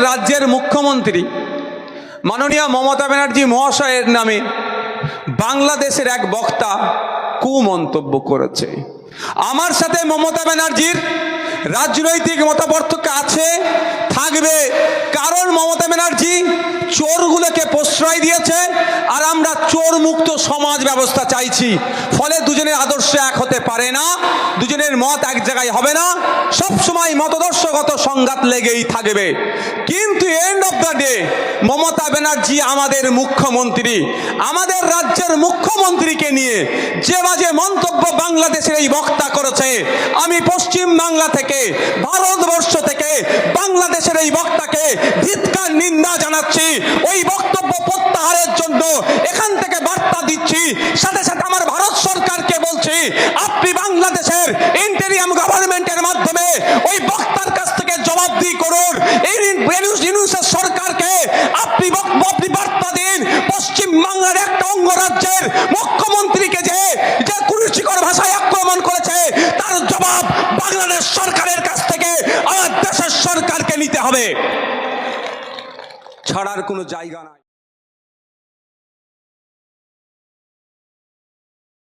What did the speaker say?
রাজ্যের মুখ্যমন্ত্রী মাননীয় মমতা ব্যানার্জি মহাশয়ের নামে বাংলাদেশের এক বক্তা কুমন্তব্য করেছে। আমার সাথে মমতা ব্যানার্জির রাজনৈতিক মতপার্থক্য আছে, থাকবে, কারণ মমতা ব্যানার্জি চোরগুলোকে প্রশ্রয় দিয়েছে আর আমরা চোর মুক্ত সমাজ ব্যবস্থা চাইছি। ফলে দুজনের আদর্শ এক হতে পারে না, দুজনের মত এক জায়গায় হবে না, সবসময় মতাদর্শগত সংঘাত লেগেই থাকবে। কিন্তু end of the day Mamata Banerjee আমাদের মুখ্যমন্ত্রী, আমাদের রাজ্যের মুখ্যমন্ত্রীকে নিয়ে যে বাজে মন্তব্য বাংলাদেশের এই বক্তা করেছে, আমি পশ্চিম বাংলা থেকে, ভারতবর্ষ থেকে বাংলাদেশের এই বক্তাকে ধিক্কার নিন্দা জানাচ্ছি। ওই বক্তব্য প্রত্যাহারের জন্য এখান থেকে বার্তা দিচ্ছি। সাথে সাথে আমার ভারত সরকারকে বলছি, আপনি বাংলাদেশের ইন্টেরিয়াম গভর্নমেন্টের মাধ্যমে ওই বক্তার কাছ থেকে জবাবদিহি করুন। এই ইউনূসের সরকারকে আপনি বার্তা দিন, পশ্চিম বাংলার একটা অঙ্গরাজ্যের মুখ্যমন্ত্রীকে যে কুরুচিকর ভাষায় আক্রমণ করেছে তার জবাব বাংলাদেশ সরকারের কাছ থেকে আমার দেশের সরকারকে নিতে হবে, ছাড়ার কোনো জায়গা নাই।